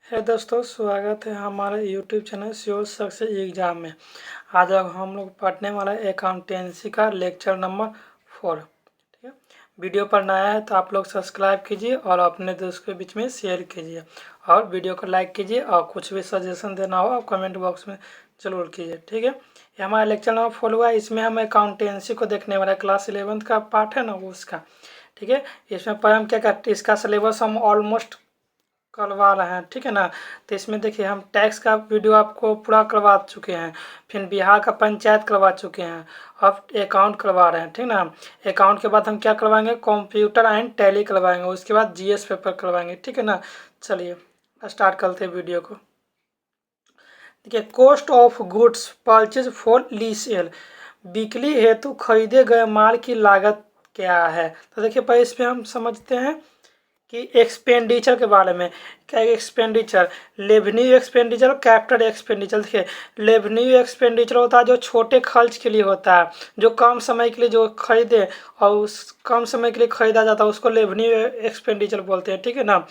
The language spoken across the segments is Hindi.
है दोस्तों, स्वागत है हमारे YouTube channel sure success exam में। आज हम लोग पढ़ने वाला है अकाउंटेंसी का लेक्चर नंबर 4। ठीक है, वीडियो पर नया है तो आप लोग सब्सक्राइब कीजिए और अपने दोस्तों के बीच में शेयर कीजिए और वीडियो को लाइक कीजिए और कुछ भी सजेशन देना हो आप कमेंट बॉक्स में ज़रूर कीजिए। ठीक है, ये हमारा लेक्चर नंबर 4 हुआ। इसमें हम अकाउंटेंसी को देखने वाला है, क्लास 11th का पार्ट है ना वो उसका। ठीक है, इसमें पर हम क्या करते हैं, इसका सिलेबस हम ऑलमोस्ट करवा रहे हैं। ठीक है ना, तो इसमें देखिए हम टैक्स का वीडियो आपको पूरा करवा चुके हैं, फिर बिहार का पंचायत करवा चुके हैं, अब अकाउंट करवा रहे हैं। ठीक ना, अकाउंट के बाद हम क्या करवाएंगे, कंप्यूटर एंड टैली करवाएंगे, उसके बाद जीएस पेपर करवाएंगे। ठीक है ना, चलिए स्टार्ट करते हैं वीडियो को। देखिए, cost of goods purchase for resale, बिक्री हेतु खरीदे गए माल की लागत क्या है। तो देखिए पहले इसमें हम समझते हैं कि एक्सपेंडिचर के बारे में। क्या एक्सपेंडिचर, रेवेन्यू एक्सपेंडिचर और कैपिटल एक्सपेंडिचर। देखिए, रेवेन्यू एक्सपेंडिचर होता है जो छोटे खर्च के लिए होता है, जो कम समय के लिए जो खरीदे और उस कम समय के लिए खरीदा जाता है उसको रेवेन्यू एक्सपेंडिचर बोलते हैं। ठीक है ना,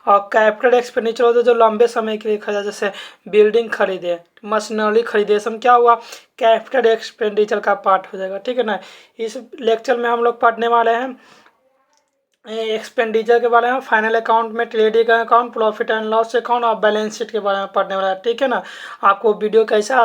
और कैपिटल एक्सपेंडिचर होता है जो लंबे समय के लिए खरीदा, जैसे बिल्डिंग खरीदे, मशीनरी खरीदे, सब क्या हुआ, कैपिटल एक्सपेंडिचर का पार्ट हो जाएगा। ठीक है ना, इस लेक्चर में हम लोग पढ़ने वाले हैं एक्सपेंडिचर के बारे में, फाइनल अकाउंट में trading account, profit and loss account और बैलेंस शीट के बारे में पढ़ने वाला है। ठीक है ना, आपको वीडियो कैसा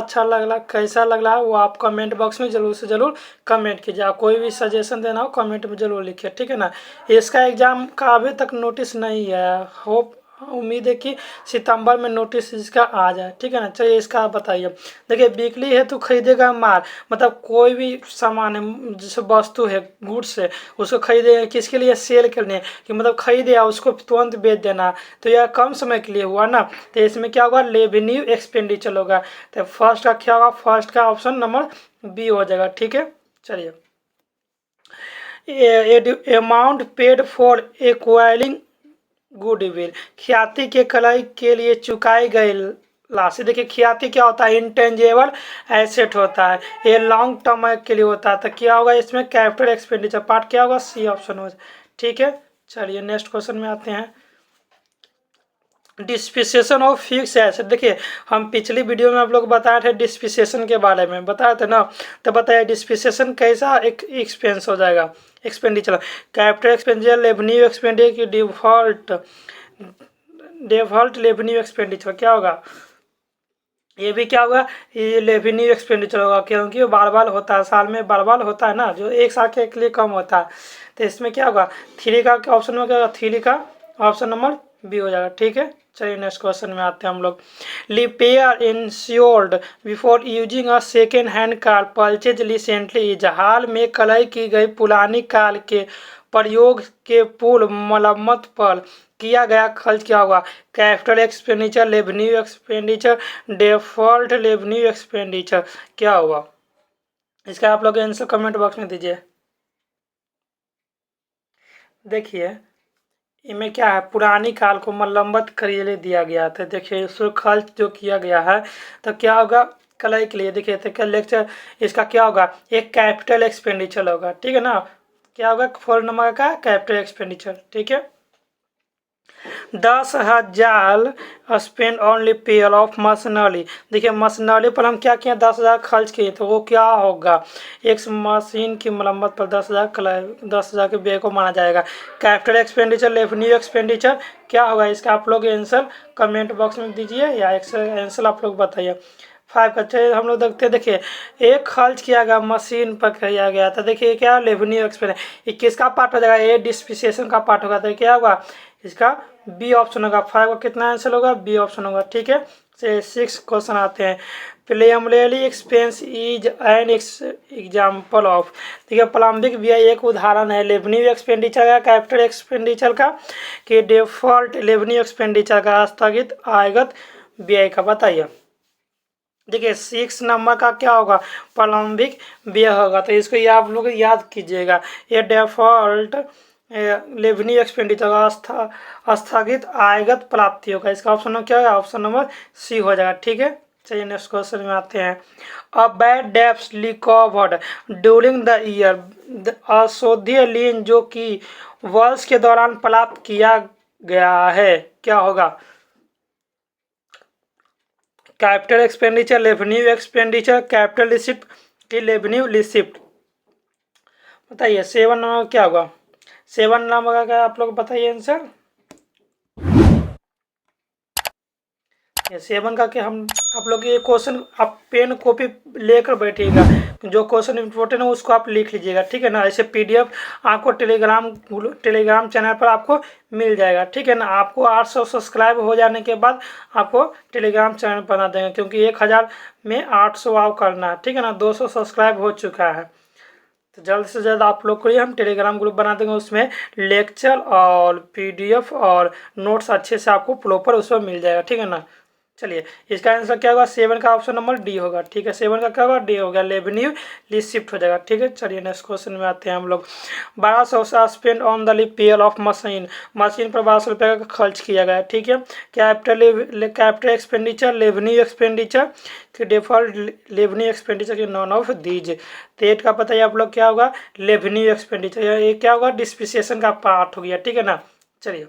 कैसा लग रहा है वो आप कमेंट बॉक्स में जरूर से जरूर कमेंट कीजिए। आप कोई भी सजेशन देना हो कमेंट में जरूर लिखिए। ठीक है ना, इसका एग्जाम का अभी तक नोटिस नहीं है, होप उम्मीद है कि सितंबर में नोटिस इसका आ जाए। ठीक है ना, चलिए इसका आप बताइए। देखिए, बिक्री है तो खरीदेगा माल, मतलब कोई भी सामान है, जैसे वस्तु है, गुड्स है, उसको खरीदे किसके लिए, सेल करने, कि मतलब खरीदे या उसको तुरंत बेच देना, तो यह कम समय के लिए हुआ ना, तो इसमें क्या होगा, रेवेन्यू एक्सपेंडिचर होगा। तो फर्स्ट का क्या होगा, फर्स्ट का ऑप्शन नंबर बी हो जाएगा। ठीक है, चलिए, amount paid for acquiring goodwill, ख्याति के कलाई के लिए चुकाई गई राशि। देखिए, ख्याति क्या होता है, इंटेंजेबल एसेट होता है, ये लॉन्ग टर्म के लिए होता है। तो क्या होगा इसमें, कैपिटल एक्सपेंडिचर पार्ट क्या होगा, सी ऑप्शन हो। ठीक है, चलिए नेक्स्ट क्वेश्चन में आते हैं। डिस्पिसिएशन ऑफ फिक्स एसेट। देखिए, हम पिछली वीडियो में आप लोग बताए थे डिस्पिसिएशन के बारे में, बताए थे ना, तो बताइए डिस्पिसिएशन कैसा एक एक्सपेंस हो जाएगा, expenditure. Capital expenditure, revenue expenditure की डिफॉल्ट रेवेन्यू एक्सपेंडिचर क्या होगा, ये भी क्या होगा, ये रेवेन्यू एक्सपेंडिचर होगा, क्योंकि वो बार बार होता है, साल में बार बार होता है ना, जो एक साल के लिए कम होता है। तो इसमें क्या होगा, थ्री का ऑप्शन में क्या होगा, थ्री का ऑप्शन नंबर बी हो जाएगा। ठीक है, चलिए नेक्स्ट क्वेश्चन में आते हैं हम लोग। Repair insured before using a second hand car purchase recently is, हाल में क्रय की गई पुरानी कार के प्रयोग के पूर्व मरम्मत पर किया गया खर्च क्या होगा, capital expenditure, revenue expenditure, default revenue expenditure, क्या होगा इसका, आप लोग आंसर कमेंट बॉक्स में दीजिए। देखिए, इनमें क्या है, पुरानी कार को मरम्मत के लिए दिया गया था। देखिए, उसको खर्च जो किया गया है तो क्या होगा, क्रय के लिए। देखिए, तो लेक्चर इसका क्या होगा, एक कैपिटल एक्सपेंडिचर होगा। ठीक है ना, क्या होगा, 4 नंबर का कैपिटल एक्सपेंडिचर। ठीक है, 10,000 spend on repair of machinery. देखिए, मशीनरी पर हम क्या किए, 10,000 खर्च किए, तो वो क्या होगा, एक मशीन की मरम्मत पर 10,000 के व्यय को माना जाएगा। कैपिटल एक्सपेंडिचर, रेवेन्यू एक्सपेंडिचर क्या होगा इसका, आप लोग आंसर कमेंट बॉक्स में दीजिए या आंसर आप लोग बताइए। 5 का अच्छे हम लोग देखते हैं। देखिए, एक खर्च किया गया मशीन पर किया गया था, देखिए क्या रेवेन्यू एक्सपेंस, ये किसका पार्ट हो जाएगा, ये डिस्पिसिएशन का पार्ट होगा। तो क्या होगा इसका, बी ऑप्शन होगा। 5 का कितना आंसर होगा, बी ऑप्शन होगा। ठीक है, से 6 क्वेश्चन आते हैं। Preliminary expense is an example of. देखिए, प्रारंभिक व्यय एक उदाहरण है रेवेन्यू एक्सपेंडिचर का, कैपिटल एक्सपेंडिचर का, कि डिफॉल्ट रेवेन्यू एक्सपेंडिचर का, स्थगित आयगत व्यय का, बताइए। देखिए, 6 नंबर का क्या होगा, प्रारंभिक व्यय होगा, तो इसको आप लोग याद कीजिएगा। ये डिफॉल्ट रेवेन्यू एक्सपेंडिचर का स्थगित आयगत प्राप्ति होगा, इसका ऑप्शन क्या है, ऑप्शन नंबर सी हो जाएगा। ठीक है, चलिए नेक्स्ट क्वेश्चन में आते हैं। A bad debts recovered during the year, अशोध्य लीन जो कि वर्ष के दौरान प्राप्त किया गया है, क्या होगा। Capital expenditure, revenue expenditure, capital receipt की रेवेन्यू रिसिप्ट। बताइए 7 नंबर क्या होगा? 7 नंबर का आप लोग बताइए आंसर। ये 7 का क्या, हम आप लोग ये क्वेश्चन आप पेन कॉपी लेकर बैठिएगा, जो क्वेश्चन इंपॉर्टेंट है उसको आप लिख लीजिएगा, ठीक है ना। ऐसे पीडीएफ आपको टेलीग्राम चैनल पर आपको मिल जाएगा, ठीक है ना। आपको 800 सब्सक्राइब हो जाने के बाद आपको टेलीग्राम चैनल बना देंगे, क्योंकि 1000 में 800 आप करना है, ठीक है ना। 200 सब्सक्राइब हो चुका है, तो जल्द से जल्द आप लोग को ये हम टेलीग्राम ग्रुप बना देंगे, उसमें लेक्चर और पीडीएफ और नोट्स अच्छे से आपको प्रॉपर उसमें मिल जाएगा, ठीक है ना। चलिए इसका आंसर क्या होगा? 7 का ऑप्शन नंबर डी होगा, ठीक है। 7 का क्या होगा? डी हो गया, रेवेन्यू रिसिप्ट हो जाएगा, ठीक है। चलिए नेक्स्ट क्वेश्चन में आते हैं हम लोग। 1200 spend on the repair of machine, machine पर 1200 रुपये का खर्च किया गया, ठीक है। कैपिटल एक्सपेंडिचर, रेवेन्यू एक्सपेंडिचर कि डिफॉल्ट रेवेन्यू एक्सपेंडिचर की नॉन ऑफ दीज। तो 8 का बताइए आप लोग क्या होगा? Revenue expenditure. ये क्या होगा? डिस्प्रिसिएशन का पार्ट हो गया, ठीक है ना। चलिए,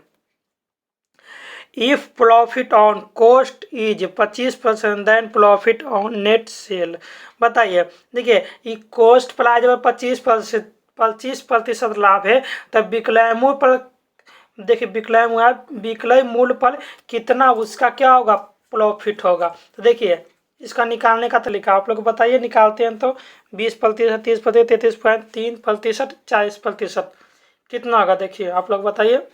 if profit on cost is 25% then profit on net sale. बताइए, देखिए ये कॉस्ट प्राइस पर 25% लाभ है, तब विक्रय मूल्य पर, देखिए विक्रय मूल्य पर कितना उसका क्या होगा? प्रॉफिट होगा। तो देखिए इसका निकालने का तरीका आप लोग बताइए, निकालते हैं तो 20%, 30%, 33.3%, 40%, कितना होगा? देखिए आप लोग बताइए।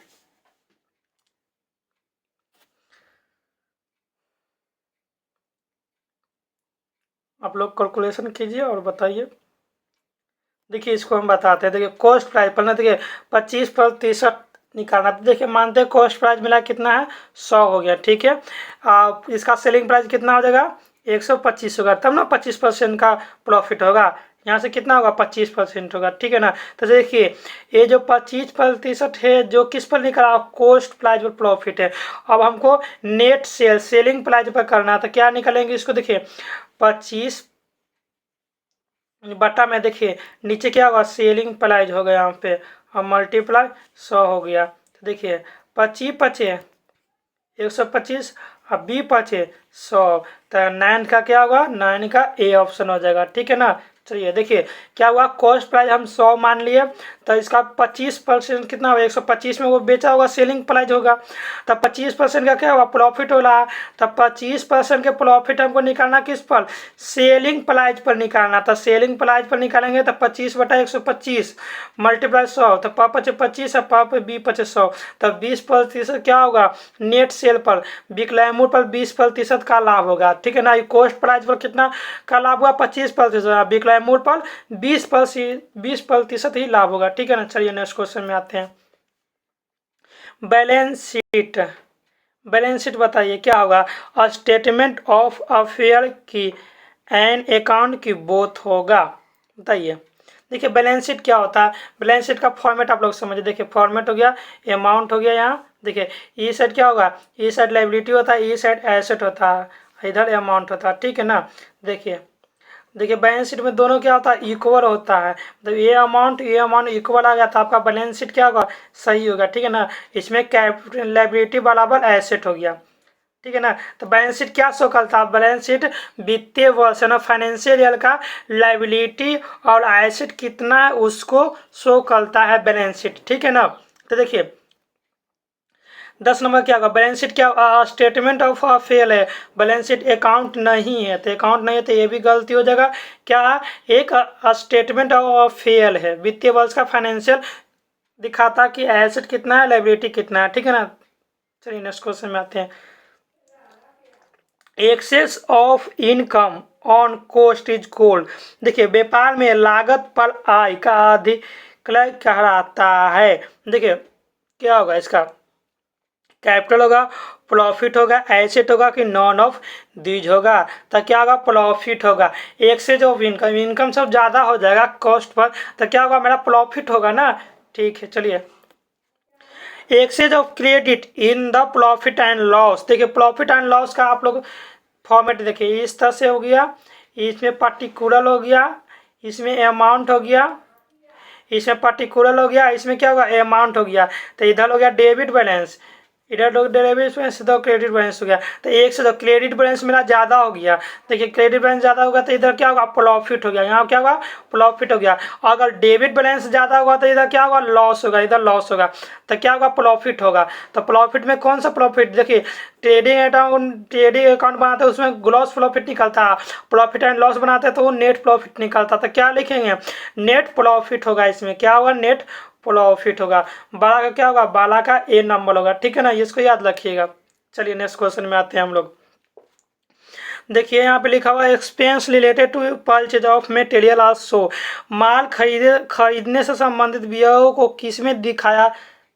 आप लोग कैलकुलेशन कीजिए और बताइए। देखिए इसको हम बताते हैं। देखिए कॉस्ट प्राइस पर ना, देखिए 25% निकालना। तो देखिए मानते हैं कॉस्ट प्राइस मिला कितना है? 100 हो गया, ठीक है। इसका सेलिंग प्राइस कितना हो जाएगा? 125 होगा, तब ना 25% का प्रॉफिट होगा। यहाँ से कितना होगा? 25% होगा, ठीक है ना। तो देखिए ये जो 25% है जो किस पर निकला? कॉस्ट प्राइस पर प्रॉफिट है। अब हमको नेट सेलिंग प्राइस पर करना है, तो क्या निकलेंगे इसको? देखिए 25 बटा में, देखिए नीचे क्या होगा? सेलिंग प्राइस हो गया यहाँ पे, और मल्टीप्लाई 100 हो गया। तो देखिए 25 पचे 125 और 20 पचे 100, तो 9 का क्या होगा? 9 का ए ऑप्शन हो जाएगा, ठीक है ना। चलिए देखिए क्या हुआ? कॉस्ट प्राइस हम 100 मान लिए, तो इसका 25% कितना होगा? 125 में वो बेचा होगा, सेलिंग प्राइस होगा, तब 25% का क्या होगा? प्रॉफिट हो रहा है। तब 25% के प्रॉफिट हमको निकालना किस पर? सेलिंग प्राइस पर निकालना। तो सेलिंग प्राइस पर निकालेंगे तो 25 बटा 125 मल्टीप्लाई 100, तो प पचे 25 और प बी पचे 100, तब 20% क्या होगा? नेट सेल पर, विक्रय मूल्य पर 20% का लाभ होगा, ठीक है ना। ये कॉस्ट प्राइस पर कितना का लाभ हुआ? 25%, विक्रय मूल्य पर 20% ही लाभ होगा, ठीक है ना। चलिए नेक्स्ट क्वेश्चन में आते हैं। बैलेंस शीट, बैलेंस शीट बताइए क्या होगा? स्टेटमेंट ऑफ अफेयर की एन अकाउंट की बोथ होगा। बताइए, देखिए बैलेंस शीट क्या होता है? बैलेंस शीट का फॉर्मेट आप लोग समझिए। देखिए फॉर्मेट हो गया, अमाउंट हो गया, यहाँ देखिए ई साइड क्या होगा? ई साइड लाइबिलिटी होता है, ई साइड एसेट होता है, इधर अमाउंट होता है, ठीक है ना। देखिए बैलेंस शीट में दोनों क्या होता है? इक्वल होता है। तो ये अमाउंट इक्वल आ गया, तो आपका बैलेंस शीट क्या होगा? सही होगा, ठीक है ना। इसमें कैपिटल लायबिलिटी बराबर एसेट हो गया, ठीक है ना। तो बैलेंस शीट क्या शो करता है? बैलेंस शीट वित्तीय वर्ष ना, फाइनेंशियल ईयर का लायबिलिटी और एसेट कितना है उसको शो करता है बैलेंस शीट, ठीक है ना। तो देखिए 10 नंबर क्या होगा? बैलेंस शीट क्या? स्टेटमेंट ऑफ फेल है, बैलेंस शीट अकाउंट नहीं है, तो अकाउंट नहीं है तो ये भी गलती हो जाएगा। क्या? एक स्टेटमेंट ऑफ फेल है, वित्तीय वर्ष का फाइनेंशियल दिखाता कि एसेट कितना है, लायबिलिटी कितना है, ठीक है ना। चलिए नेक्स्ट क्वेश्चन में आते हैं। Excess of income on cost is called. देखिए व्यापार में लागत पर आय का अधिक्य कहलाता है। देखिए क्या होगा इसका? कैपिटल होगा, प्रॉफिट होगा, एसेट होगा कि नॉन ऑफ दीज होगा? तो क्या होगा? प्रॉफिट होगा। एक्सेस ऑफ इनकम, इनकम सब ज़्यादा हो जाएगा कॉस्ट पर, तो क्या होगा? मेरा प्रॉफिट होगा ना, ठीक है। चलिए excess of credit in the profit and loss. देखिए प्रॉफिट एंड लॉस का आप लोग फॉर्मेट देखिए इस तरह से हो गया, इसमें पर्टिकुलर हो गया, इसमें अमाउंट हो गया, इसमें पर्टिकुलर हो गया, इसमें क्या होगा? अमाउंट हो गया। तो इधर हो गया डेबिट बैलेंस, इधर डेबिट बैलेंस तो क्रेडिट बैलेंस हो गया, तो एक से तो क्रेडिट बैलेंस मेरा ज़्यादा हो गया। देखिए क्रेडिट बैलेंस ज़्यादा होगा तो इधर क्या होगा, प्रॉफिट हो गया, यहाँ क्या होगा, प्रॉफिट हो गया। अगर डेबिट बैलेंस ज़्यादा होगा तो इधर क्या होगा, लॉस होगा, इधर लॉस होगा, तो क्या होगा, प्रॉफिट होगा। तो प्रॉफिट में कौन सा प्रॉफिट, देखिए ट्रेडिंग अकाउंट बनाते हैं उसमें ग्रॉस प्रॉफिट निकलता है, प्रॉफिट एंड लॉस बनाते हैं तो वो नेट प्रॉफिट निकलता। तो क्या लिखेंगे, नेट प्रॉफिट होगा, इसमें क्या होगा, नेट प्रॉफिट होगा। बाला का क्या होगा, बाला का ए नंबर होगा, ठीक है ना, इसको याद रखिएगा। चलिए नेक्स्ट क्वेश्चन में आते हैं हम लोग। देखिए यहाँ पे लिखा हुआ है expense related to purchase of material are show, माल खरीदने से संबंधित व्ययों को किस में दिखाया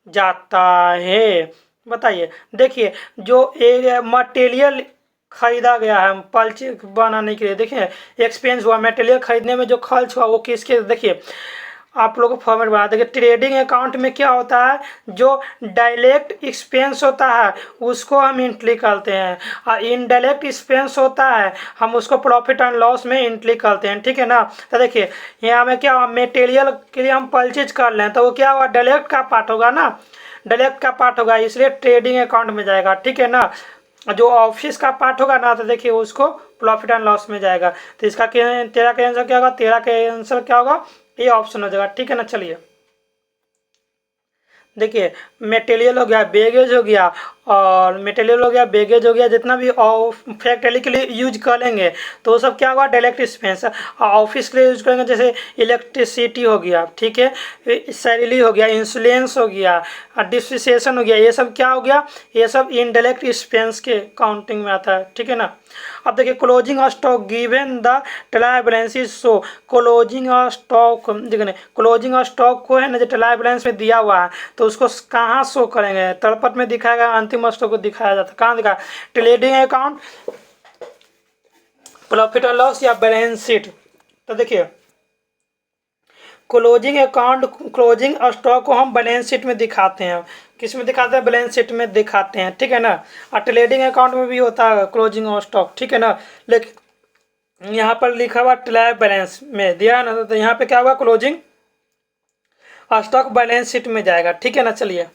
जाता है, बताइए। देखिए जो मटेरियल खरीदा गया है परचेज बनाने के लिए, देखिए एक्सपेंस हुआ, मटेरियल खरीदने में जो खर्च हुआ वो किसके, देखिए आप लोग को फॉर्मेट बना देखिए। ट्रेडिंग अकाउंट में क्या होता है, जो डायरेक्ट एक्सपेंस होता है उसको हम एंट्री करते हैं, और इनडायरेक्ट एक्सपेंस होता है हम उसको प्रॉफिट एंड लॉस में एंट्री करते हैं, ठीक है ना। तो देखिए यहाँ में क्या हुआ, मटेरियल के लिए हम परचेज कर लें तो वो क्या हुआ, डायरेक्ट का पार्ट होगा ना, डायरेक्ट का पार्ट होगा, इसलिए ट्रेडिंग अकाउंट में जाएगा, ठीक है ना। जो ऑफिस का पार्ट होगा ना तो देखिए उसको प्रॉफिट एंड लॉस में जाएगा। तो इसका तेरह का आंसर क्या होगा, तेरह का आंसर क्या होगा, ये ऑप्शन हो जाएगा, ठीक है ना। चलिए देखिए मटेरियल हो गया, बैगेज हो गया, और मटेरियल हो गया, बैगेज हो गया, जितना भी फैक्ट्री के लिए यूज करेंगे तो वो सब क्या होगा, डायरेक्ट एक्सपेंस। ऑफिस के लिए यूज करेंगे जैसे इलेक्ट्रिसिटी हो गया, ठीक है, सैलरी हो गया, इंश्योरेंस हो गया, डिप्रिसिएशन हो गया, ये सब क्या हो गया, ये सब इनडायरेक्ट एक्सपेंस के काउंटिंग में आता है, ठीक है ना। अब देखिए closing stock given the trial balance is show, closing stock देखने, क्लोजिंग स्टॉक को है ना जो ट्रायल बैलेंस में दिया हुआ है तो उसको कहाँ शो करेंगे, तलपट में दिखाएगा, अंतिम स्टॉक को दिखाया जाता है, कहाँ दिखा, ट्रेडिंग अकाउंट, प्रॉफिट और लॉस, या बैलेंस शीट। तो देखिए क्लोजिंग अकाउंट, क्लोजिंग स्टॉक को हम बैलेंस शीट में दिखाते हैं, किस में दिखाते हैं, बैलेंस शीट में दिखाते हैं, ठीक है ना। और ट्रेडिंग अकाउंट में भी होता है क्लोजिंग स्टॉक, ठीक है ना। लेकिन यहाँ पर लिखा हुआ ट्रायल बैलेंस में दिया है ना, तो यहाँ पे क्या होगा, क्लोजिंग स्टॉक बैलेंस शीट में जाएगा, ठीक है ना। चलिए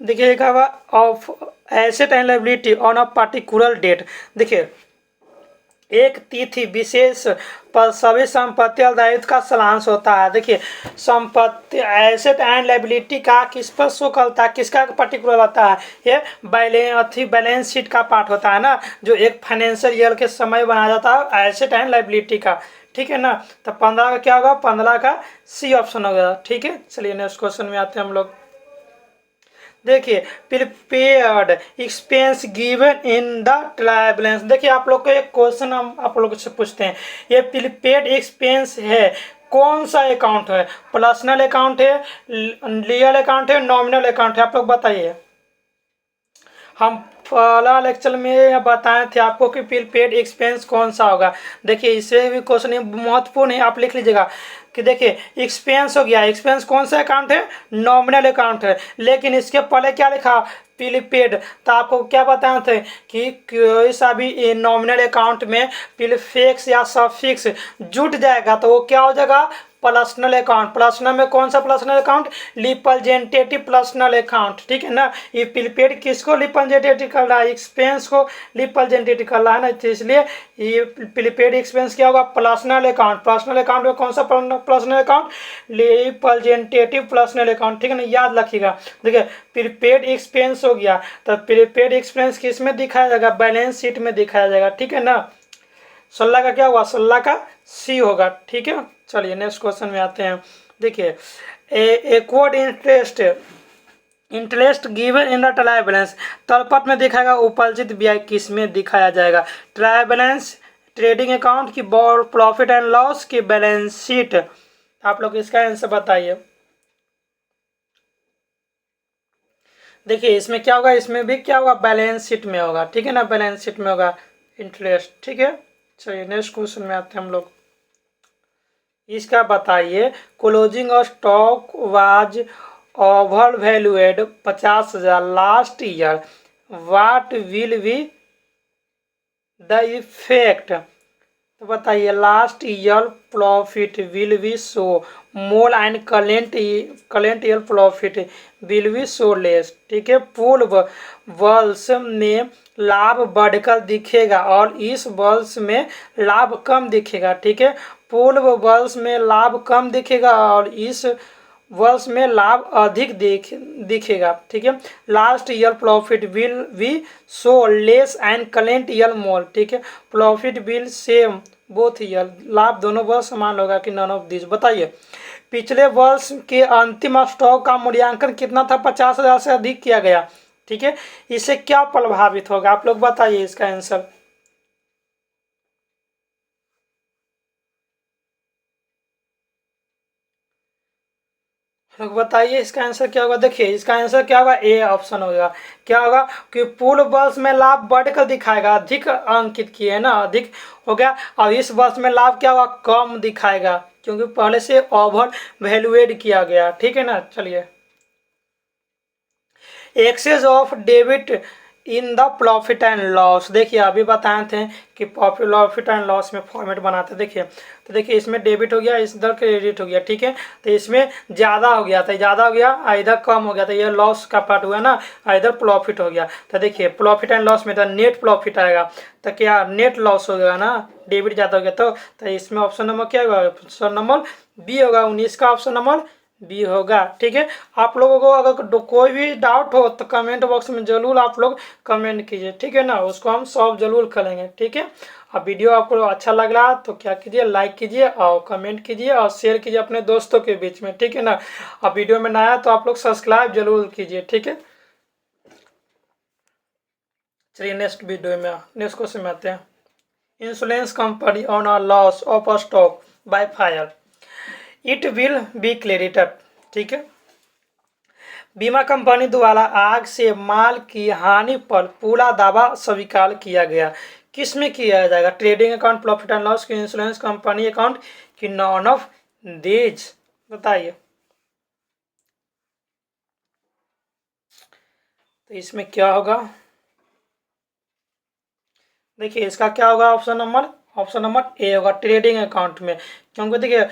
देखिए लिखा हुआ of asset and liability on a particular date, देखिए एक तिथि विशेष पर सभी संपत्ति और दायित्व का सारांश होता है। देखिए संपत्ति एसेट एंड लायबिलिटी का किस पर शो करता है, किसका पर्टिकुलर होता है, ये बैलेंस शीट का पार्ट होता है ना, जो एक फाइनेंशियल ईयर के समय बनाया जाता है एसेट एंड लायबिलिटी का, ठीक है ना। तो 15 का क्या होगा, 15 का सी ऑप्शन होगा, ठीक है। चलिए नेक्स्ट क्वेश्चन में आते हैं हम लोग। देखिए prepaid expense given in the trial balance, देखिए आप लोग को एक क्वेश्चन हम आप लोगों से पूछते हैं, ये प्रीपेड एक्सपेंस है कौन सा अकाउंट है, पर्सनल अकाउंट है, रियल अकाउंट है, नॉमिनल अकाउंट है, आप लोग बताइए। हम पहला लेक्चर में बताए थे आपको कि प्रीपेड एक्सपेंस कौन सा होगा। देखिए इससे भी क्वेश्चन महत्वपूर्ण है, आप लिख लीजिएगा कि देखिए एक्सपेंस हो गया, एक्सपेंस कौन सा अकाउंट है, नॉमिनल अकाउंट है, लेकिन इसके पहले क्या लिखा, प्रीपेड। तो आपको क्या बताए थे कि कोई सा भी नॉमिनल अकाउंट में प्रीफिक्स या सफिक्स जुट जाएगा तो वो क्या हो जाएगा, पर्सनल अकाउंट। पर्सनल में कौन सा personal account, representative personal account, ठीक है ना। ये प्रीपेड किसको रिप्रेजेंटेटिव कर रहा है, एक्सपेंस को रिप्रेजेंटेटिव कर रहा है ना, तो इसलिए ये प्रीपेड एक्सपेंस क्या होगा, पर्सनल अकाउंट। पर्सनल अकाउंट में कौन सा personal account, representative personal account, ठीक है ना, याद रखिएगा। देखिए प्रीपेड एक्सपेंस हो गया, तो प्रीपेड एक्सपेंस किस में दिखाया जाएगा, बैलेंस शीट में दिखाया जाएगा, ठीक है ना। 16 का क्या हुआ, 16 का सी होगा, ठीक है। चलिए नेक्स्ट क्वेश्चन में आते हैं। देखिए accrued interest, interest given in the trial balance, तलपट में दिखाएगा, उपार्जित ब्याज किस में दिखाया जाएगा, ट्रायल बैलेंस, ट्रेडिंग अकाउंट की, प्रॉफिट एंड लॉस की, बैलेंस शीट। आप लोग इसका आंसर बताइए। देखिए इसमें क्या होगा, इसमें भी क्या होगा, बैलेंस शीट में होगा, ठीक है ना, बैलेंस शीट में होगा इंटरेस्ट, ठीक है। चलिए नेक्स्ट क्वेश्चन में आते हैं हम लोग। इसका बताइए closing stock was over valued 50,000 last year, what will be the effect तो बताइए last year profit will be show more and current year profit will be show less. ठीक है, पूर्व वर्ष में लाभ बढ़कर दिखेगा और इस वर्ष में लाभ कम दिखेगा। ठीक है, पूर्व वर्ष में लाभ कम दिखेगा और इस वर्ष में लाभ अधिक दिखेगा। ठीक है, last year profit will B so less and current year मोर। ठीक है, profit will same both year, लाभ दोनों वर्ष समान होगा कि नॉन ऑफ दिस। बताइए पिछले वर्ष के अंतिम स्टॉक का मूल्यांकन कितना था? 50,000 से अधिक किया गया। ठीक है, इससे क्या प्रभावित होगा आप लोग बताइए इसका आंसर। लोग बताइए इसका आंसर क्या होगा। देखिए इसका आंसर क्या होगा, ए ऑप्शन होगा। क्या होगा कि पूर्व वर्ष में लाभ बढ़कर दिखाएगा, अधिक अंकित किए है ना, अधिक हो गया। और इस वर्ष में लाभ क्या होगा, कम दिखाएगा, क्योंकि पहले से ओवर वैल्यूएट किया गया। ठीक है ना, चलिए excess of debit in the profit and loss. देखिए अभी बताए थे कि प्रॉफिट एंड लॉस में फॉर्मेट बनाते। देखिए तो देखिए इसमें डेबिट हो गया, इस इधर क्रेडिट हो गया। ठीक है, तो इसमें ज़्यादा हो गया था, ज़्यादा हो गया, इधर कम हो गया था, ये लॉस का पार्ट हुआ ना, इधर प्रॉफिट हो गया। तो देखिए प्रॉफिट एंड लॉस में तो नेट प्रॉफिट आएगा, तो क्या नेट लॉस हो गया ना, डेबिट ज़्यादा हो गया। तो इसमें ऑप्शन नंबर क्या होगा, ऑप्शन नंबर बी होगा। 19 का ऑप्शन नंबर बी होगा। ठीक है, आप लोगों को अगर कोई भी डाउट हो तो कमेंट बॉक्स में जरूर आप लोग कमेंट कीजिए। ठीक है ना, उसको हम सॉल्व जरूर करेंगे। ठीक है, अब वीडियो आपको अच्छा लग रहा तो क्या कीजिए, लाइक कीजिए और कमेंट कीजिए और शेयर कीजिए अपने दोस्तों के बीच में। ठीक है ना, अब वीडियो में नया तो आप लोग सब्सक्राइब जरूर कीजिए। ठीक है, चलिए नेक्स्ट वीडियो में नेक्स्ट क्वेश्चन में आते हैं। Insurance company on a loss of a stock by fire it will be credited. ठीक है, बीमा कंपनी द्वारा आग से माल की हानि पर पूरा दावा स्वीकार किया गया। किस में किया जाएगा, trading account, profit and loss की, इंश्योरेंस कंपनी अकाउंट की, नॉन ऑफ दीज। बताइए तो इसमें क्या होगा। देखिए इसका क्या होगा, ऑप्शन नंबर ए होगा, ट्रेडिंग अकाउंट में। क्योंकि देखिए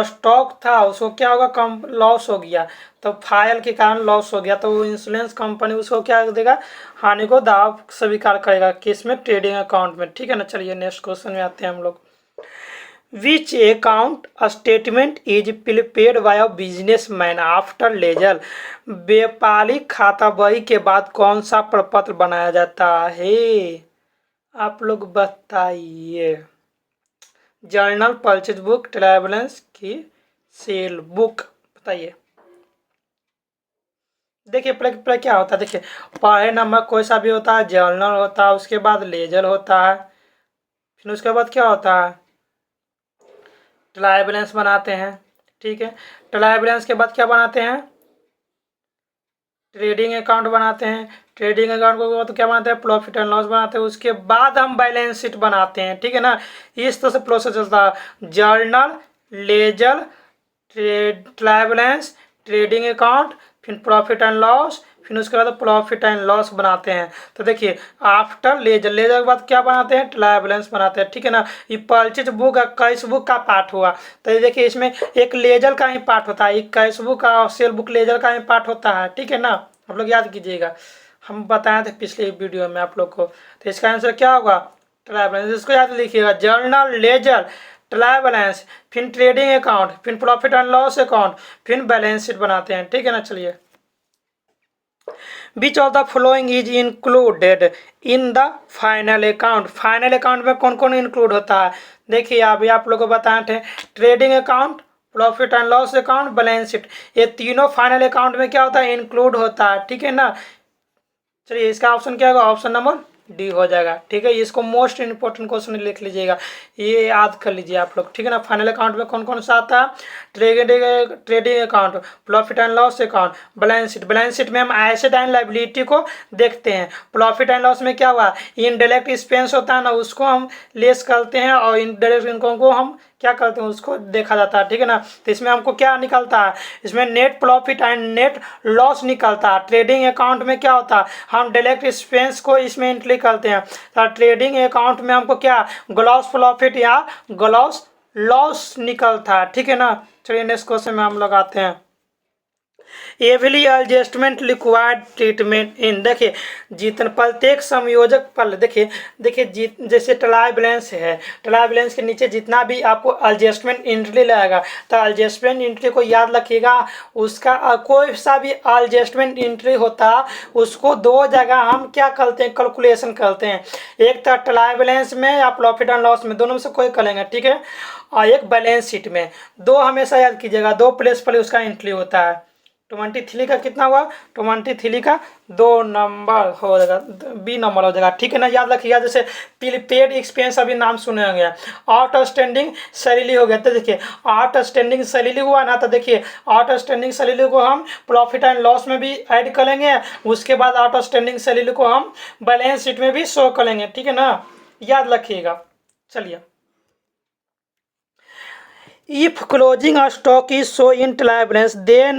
स्टॉक था उसको क्या होगा, कम लॉस हो गया, तो फायर के कारण लॉस हो गया, तो वो इंश्योरेंस कंपनी उसको क्या देगा, हानि को दावा स्वीकार करेगा, किस में, ट्रेडिंग अकाउंट में। ठीक है ना, चलिए नेक्स्ट क्वेश्चन में आते हैं हम लोग। Which account statement is prepared by a businessman after ledger. व्यापारिक खाता बही के बाद कौन सा प्रपत्र बनाया जाता है, आप लोग बताइए। Journal, purchase book, trial balance की सेल बुक। बताइए देखिए पर क्या होता है, देखिए पहले नंबर कोई सा भी होता है, जर्नल होता है, उसके बाद लेजर होता है, फिर उसके बाद क्या होता है, ट्रायल बैलेंस बनाते हैं। ठीक है, ट्रायल बैलेंस के बाद क्या बनाते हैं, ट्रेडिंग अकाउंट बनाते हैं, ट्रेडिंग अकाउंट को तो क्या बनाते हैं, प्रॉफिट एंड लॉस बनाते हैं, उसके बाद हम बैलेंस शीट बनाते हैं। ठीक है ना, इस तरह से प्रोसेस चलता है, journal, ledger, trial balance, trading account, फिर प्रॉफिट एंड लॉस, फिर उसके बाद प्रॉफिट एंड लॉस बनाते हैं। तो देखिए आफ्टर लेजर के बाद क्या बनाते हैं, ट्रायल बैलेंस बनाते हैं। ठीक है ना, ये परचेज बुक कैश बुक का पार्ट हुआ, तो ये देखिए इसमें एक लेजर का ही पार्ट होता है, एक कैश बुक का और सेल बुक लेजर का ही पार्ट होता है। ठीक है ना, आप लोग याद कीजिएगा, हम बताए थे पिछले वीडियो में आप लोग को। तो इसका आंसर क्या होगा, ट्रायल बैलेंस। इसको याद लिखिएगा, जर्नल, लेजर, ट्रायल बैलेंस, फिर ट्रेडिंग अकाउंट, फिर प्रॉफिट एंड लॉस अकाउंट, फिर बैलेंस शीट बनाते हैं। ठीक है ना, चलिए which of the following is included in the final account. Final account में कौन कौन इंक्लूड होता है, देखिए अभी आप लोग को बताए थे, trading account, profit and loss account, balance sheet, ये तीनों फाइनल अकाउंट में क्या होता है, इंक्लूड होता है। ठीक है ना, चलिए इसका ऑप्शन क्या होगा, ऑप्शन नंबर डी हो जाएगा। ठीक है, इसको मोस्ट इंपॉर्टेंट क्वेश्चन लिख लीजिएगा, ये याद कर लीजिए आप लोग। ठीक है ना, फाइनल अकाउंट में कौन कौन सा आता है, trading account, profit and loss account, balance sheet. Balance sheet में हम एसेट एंड लायबिलिटी को देखते हैं। प्रॉफिट एंड लॉस में क्या हुआ, इनडायरेक्ट एक्सपेंस होता है ना, उसको हम लेस करते हैं और इनडायरेक्ट इनकम को हम क्या करते हैं उसको देखा जाता है, ठीक है ना। तो इसमें हमको क्या निकलता है, इसमें net profit and net loss निकलता है। ट्रेडिंग अकाउंट में क्या होता है, हम डायरेक्ट एक्सपेंस को इसमें एंट्री करते हैं। तो ट्रेडिंग अकाउंट में हमको क्या ग्रॉस प्रॉफिट या ग्रॉस लॉस निकलता है, ठीक है ना। चलिए नेक्स्ट क्वेश्चन में हम लोग आते हैं। एवरी एडजस्टमेंट रिक्वायर्ड ट्रीटमेंट इन, देखिए जितने प्रत्येक संयोजक पल, देखिए जैसे ट्रायल बैलेंस है, ट्रायल बैलेंस के नीचे जितना भी आपको एडजस्टमेंट एंट्री लगेगा, तो एडजस्टमेंट एंट्री को याद रखिएगा। उसका कोई सा भी एडजस्टमेंट एंट्री होता उसको दो जगह हम क्या करते हैं, कैलकुलेशन करते हैं। एक तो ट्रायल बैलेंस में या प्रॉफिट एंड लॉस में, दोनों में से कोई करेंगे, ठीक है। और एक बैलेंस शीट में, दो हमेशा याद कीजिएगा, दो प्लेस पर उसका एंट्री होता है। 23 का कितना हुआ, 23 का 2 नंबर हो जाएगा, बी नंबर हो जाएगा, ठीक है ना। याद रखिएगा जैसे प्रीपेड एक्सपेंस अभी नाम सुने होंगे, आउटस्टैंडिंग सैलरी हो गया। तो देखिए आउटस्टैंडिंग सैलरी हुआ ना, तो देखिए आउटस्टैंडिंग सैलरी को हम प्रॉफिट एंड लॉस में भी ऐड करेंगे, उसके बाद आउटस्टैंडिंग सैलरी को हम बैलेंस शीट में भी शो करेंगे, ठीक है ना, याद रखिएगा। चलिए, if closing stock is show in trial balance then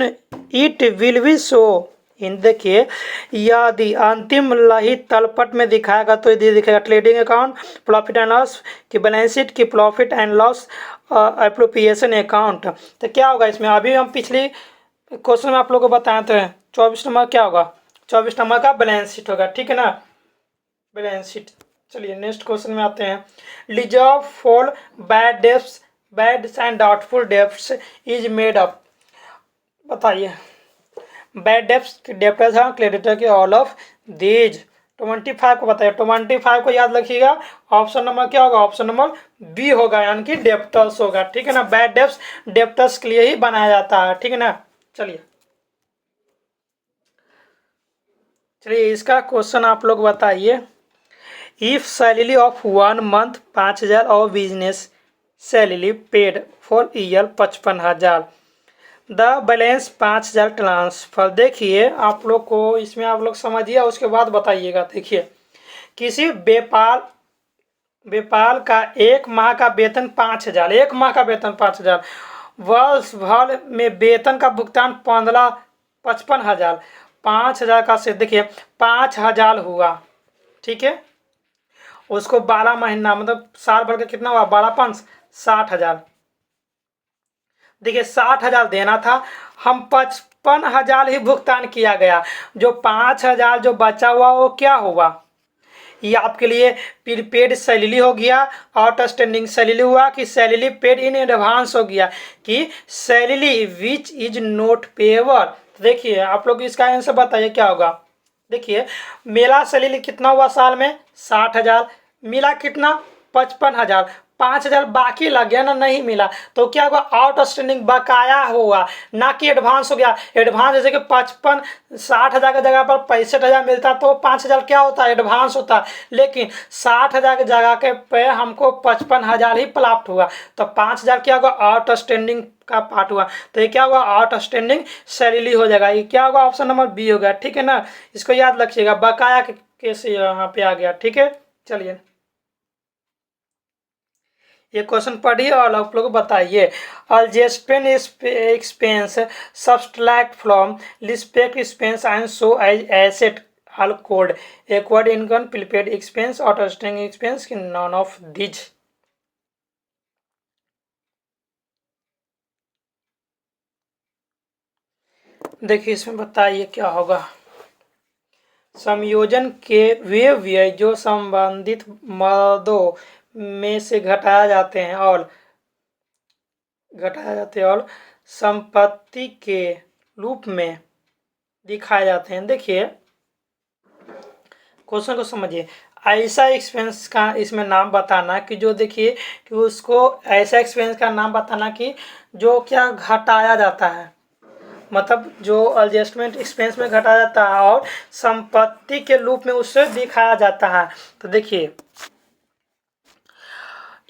it will be show in, देखिए यदि अंतिम लहित तलपट में दिखाएगा तो ये दिखेगा trading account, profit and loss की बैलेंस शीट की profit and loss appropriation account. तो क्या होगा इसमें, अभी हम पिछली क्वेश्चन में आप लोगों को बताए थे 24 नंबर क्या होगा, 24 नंबर का बैलेंस शीट होगा, ठीक है ना, बैलेंस शीट। चलिए नेक्स्ट क्वेश्चन में आते हैं। Reserve for bad debts and doubtful debts is made up, बताइए। बैड डेब्ट्स डेब्टर्स हैं क्रेडिटर के ऑल ऑफ दीज। 25 को बताइए, 25 को याद रखिएगा, ऑप्शन नंबर क्या होगा, ऑप्शन नंबर बी होगा, यानी कि डेब्टर्स होगा, ठीक है ना। बैड डेब्ट्स डेब्टर्स के लिए ही बनाया जाता है, ठीक है ना। चलिए इसका क्वेश्चन आप लोग बताइए। इफ सैलरी ऑफ 1 मंथ 5000 और business salary paid for year 55,000, the balance 5,000 transfer. देखिए आप लोग को इसमें आप लोग समझिए, उसके बाद बताइएगा। देखिए किसी व्यापार का एक माह का वेतन 5,000, एक माह का वेतन 5,000, वर्ष भर में वेतन का भुगतान 55,000, 5,000 का से देखिए 5,000 हुआ, ठीक है। उसको 12 महीना मतलब साल भर का कितना हुआ, 12 5 60,000। देखिए 60,000 देना था, हम 55,000 ही भुगतान किया गया, जो 5,000 जो बचा हुआ वो क्या हुआ, ये आपके लिए प्रीपेड सैलरी हो गया, आउटस्टैंडिंग सैलरी हुआ कि सैलरी पेड इन एडवांस हो गया कि salary which is not payable. देखिए आप लोग इसका आंसर बताइए क्या होगा। देखिए मेरा सैलरी कितना हुआ साल में 60,000, मिला कितना 55,000, 5,000 बाकी लग गया ना, नहीं मिला, तो क्या होगा आउटस्टैंडिंग बकाया हुआ, ना कि एडवांस हो गया। एडवांस जैसे कि 60,000 की जगह पर 65,000 मिलता तो 5,000 क्या होता है एडवांस होता, लेकिन 60,000 की जगह के पे हमको 55,000 ही प्राप्त हुआ, तो 5,000 क्या होगा आउटस्टैंडिंग का पार्ट हुआ, तो ये क्या होगा आउटस्टैंडिंग सैलरी हो जाएगा। ये क्या होगा ऑप्शन नंबर बी होगा, ठीक है ना। इसको याद रखिएगा, बकाया कैसे यहाँ पे आ गया, ठीक है। चलिए ये क्वेश्चन पढ़िए और आप लोग बताइए। Adjustment expense subtract from respect expense and show as asset हल कोड acquired income prepaid expense outstanding expense की नॉन ऑफ दिज। देखिए इसमें बताइए क्या होगा। संयोजन के वे व्यय जो संबंधित मदों में से घटाया जाते हैं और संपत्ति के रूप में दिखाए जाते हैं। देखिए क्वेश्चन को समझिए, ऐसा एक्सपेंस का इसमें नाम बताना कि जो देखिए कि उसको ऐसा एक्सपेंस का नाम बताना कि जो क्या घटाया जाता है, मतलब जो एडजस्टमेंट एक्सपेंस में घटाया जाता है और संपत्ति के रूप में उससे दिखाया जाता है। तो देखिए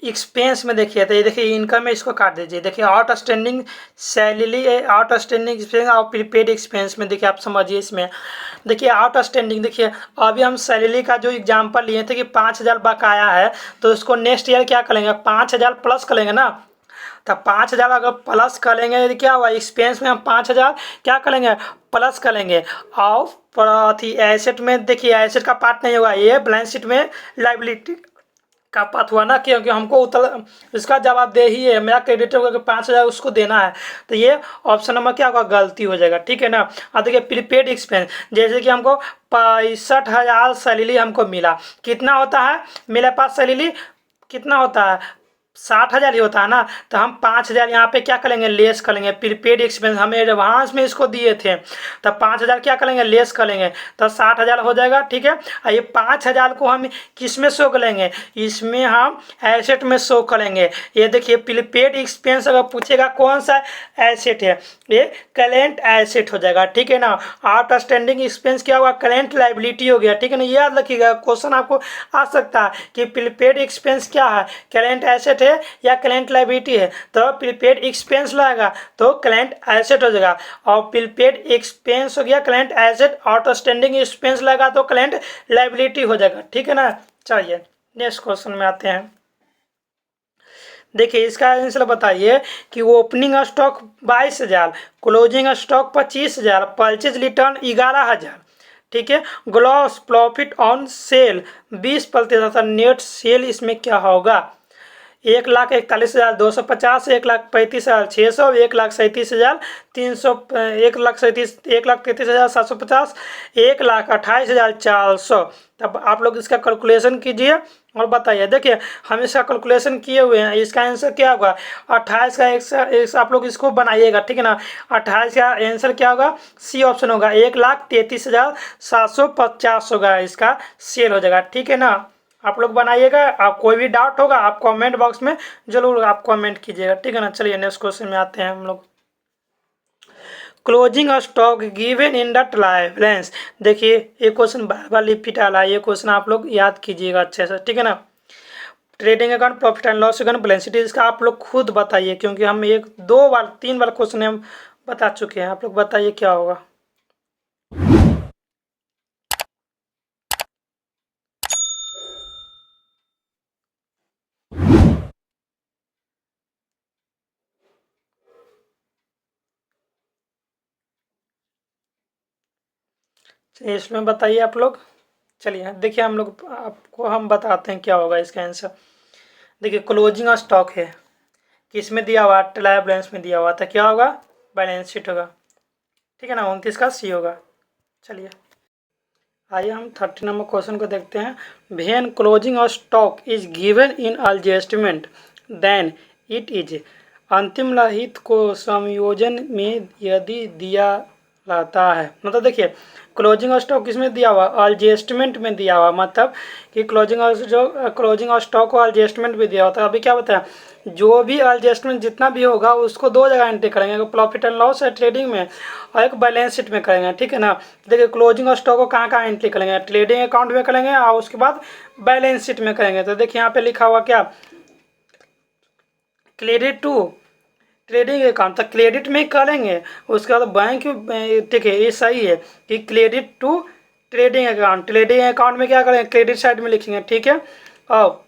एक्सपेंस में देखिए, तो ये देखिए इनकम में इसको काट दीजिए। देखिए आउटस्टैंडिंग सैलरी, आउटस्टैंडिंग एक्सपेंस और प्रीपेड एक्सपेंस में देखिए आप समझिए। इसमें देखिए आउटस्टैंडिंग, देखिए अभी हम सैलरी का जो एग्जांपल लिए थे कि 5,000 बकाया है, तो उसको नेक्स्ट ईयर क्या करेंगे 5,000 प्लस करेंगे ना, तो 5,000 अगर प्लस करेंगे यदि क्या हुआ, एक्सपेंस में हम 5,000 क्या करेंगे, प्लस करेंगे। और अथी एसेट में देखिए एसेट का पार्ट नहीं होगा, ये बैलेंस शीट में लाइबिलिटी का पार्ट हुआ ना, क्योंकि हमको उतर इसका जवाब दे ही है, मेरा क्रेडिटर होगा कि 5,000 उसको देना है, तो ये ऑप्शन नंबर क्या होगा, गलती हो जाएगा। ठीक है ना। अब देखिए प्रीपेड एक्सपेंस, जैसे कि हमको 65,000 सैलरी हमको मिला, कितना होता है मेरे पास सैलरी, कितना होता है 60,000 ही होता है ना, तो हम 5,000 यहाँ पे क्या करेंगे, लेस करेंगे। प्रीपेड एक्सपेंस हमें एडवांस में इसको दिए थे, तो 5,000 क्या करेंगे, लेस करेंगे, तो 60,000 हो जाएगा। ठीक है। और ये 5,000 को हम किस में शो करेंगे, इसमें हम एसेट में शो करेंगे। ये देखिए प्रीपेड एक्सपेंस अगर पूछेगा कौन सा एसेट है, ये करेंट एसेट हो जाएगा। ठीक है ना। आउटस्टैंडिंग एक्सपेंस क्या हुआ, करेंट लाइबिलिटी हो गया। ठीक है ना। याद रखिएगा, क्वेश्चन आपको आ सकता है कि प्रीपेड एक्सपेंस क्या है, करेंट एसेट है या करेंट लायबिलिटी है, तो प्रीपेड एक्सपेंस लगेगा तो करेंट एसेट हो जाएगा। और प्रीपेड एक्सपेंस हो गया करेंट एसेट, आउटस्टैंडिंग एक्सपेंस लगा तो करेंट लायबिलिटी हो जाएगा। ठीक है ना। चलिए नेक्स्ट क्वेश्चन में आते हैं। देखिए इसका आंसर बताइए कि opening stock 22,000, closing stock 25,000, purchase return 11,000। ठीक है। Gross profit on sale 20%, net cell इसमें क्या होगा, 1,41,250, 1,35,600, 1,37,300, 1,33,750, 1,28,400। तब आप लोग इसका कैलकुलेशन कीजिए और बताइए। देखिए हम इसका कैलकुलेशन किए हुए हैं, इसका आंसर क्या होगा, 28 का एक आप लोग इसको बनाइएगा। ठीक है ना। 28 का आंसर क्या होगा, सी ऑप्शन होगा, 1,33,750 होगा, इसका सेल हो जाएगा। ठीक है ना। आप लोग बनाइएगा, आप कोई भी डाउट होगा आप कमेंट बॉक्स में जरूर आप कमेंट कीजिएगा। ठीक है ना। चलिए नेक्स्ट क्वेश्चन में आते हैं हम लोग। Closing stock given in the trial balance. देखिए ये क्वेश्चन बार बार रिपीट आ रहा है, ये क्वेश्चन आप लोग याद कीजिएगा अच्छे से। ठीक है ना। Trading account, profit and loss account, balance sheet, इसका आप लोग खुद बताइए, क्योंकि हम 1 2 बार 3 बार क्वेश्चन हम बता चुके हैं। आप लोग बताइए क्या होगा। इसमें बताइए आप लोग। चलिए देखिए हम लोग आपको हम बताते हैं क्या होगा इसका आंसर। देखिए क्लोजिंग स्टॉक है, किस में दिया हुआ, ट्रायल बैलेंस में दिया हुआ था, क्या होगा, बैलेंस शीट होगा। ठीक है ना। 29 का सी होगा। चलिए आइए हम 30 नंबर क्वेश्चन को देखते हैं। When closing stock is given in adjustment then it is, अंतिम लाहित को समायोजन में यदि दिया रहता है, मतलब देखिए क्लोजिंग स्टॉक किसमें दिया हुआ, एडजस्टमेंट में दिया हुआ, मतलब कि क्लोजिंग स्टॉक को एडजस्टमेंट भी दिया होता है। अभी क्या बताया, जो भी एडजस्टमेंट जितना भी होगा उसको 2 जगह एंट्री करेंगे, एक प्रॉफिट एंड लॉस है ट्रेडिंग में और एक बैलेंस शीट में करेंगे। ठीक है ना। देखिए क्लोजिंग स्टॉक को कहाँ कहाँ एंट्री करेंगे, ट्रेडिंग अकाउंट में करेंगे और उसके बाद बैलेंस शीट में करेंगे। तो देखिए यहाँ पे लिखा हुआ क्या, क्रेडिट टू ट्रेडिंग अकाउंट, तो क्रेडिट में ही करेंगे, उसके बाद बैंक। ठीक है ये सही है कि credit to trading account, trading account में क्या करेंगे, क्रेडिट साइड में लिखेंगे। ठीक है। और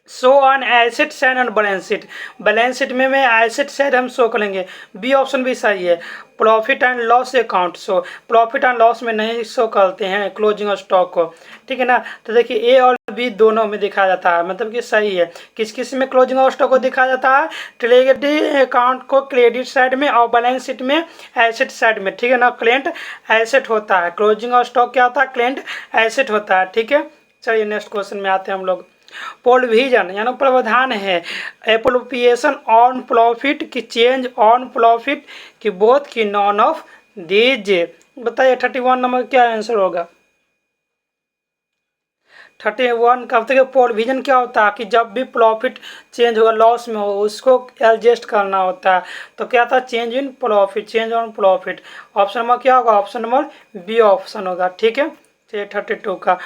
show on asset side and balance sheet, balance sheet में एसेट साइड हम शो करेंगे। बी ऑप्शन भी सही है। Profit and loss account, show profit and loss में नहीं शो करते हैं क्लोजिंग स्टॉक को। ठीक है ना। तो देखिए ए और बी दोनों में दिखाया जाता है, मतलब कि सही है। किस किस में क्लोजिंग स्टॉक को दिखाया जाता है, ट्रेडिंग अकाउंट को क्रेडिट साइड में और बैलेंस शीट में एसेट साइड में। ठीक है ना। क्रेडिट एसेट होता है, क्लोजिंग स्टॉक क्या होता है, क्रेडिट एसेट होता है। ठीक है। चलिए नेक्स्ट क्वेश्चन में आते हैं हम लोग। प्रोविजन यानी प्रावधान है, एप्रोप्रिएशन ऑन प्रॉफिट की चेंज ऑन प्रॉफिट की बोथ की नॉन ऑफ दीज। बताइए 31 नंबर क्या आंसर होगा। 31 का देखिए प्रोविजन क्या होता है कि जब भी प्रॉफिट चेंज होगा लॉस में हो उसको एडजस्ट करना होता है। तो क्या था, change in profit, change on profit. Option number क्या होगा, ऑप्शन नंबर बी ऑप्शन होगा। ठीक है। 32 का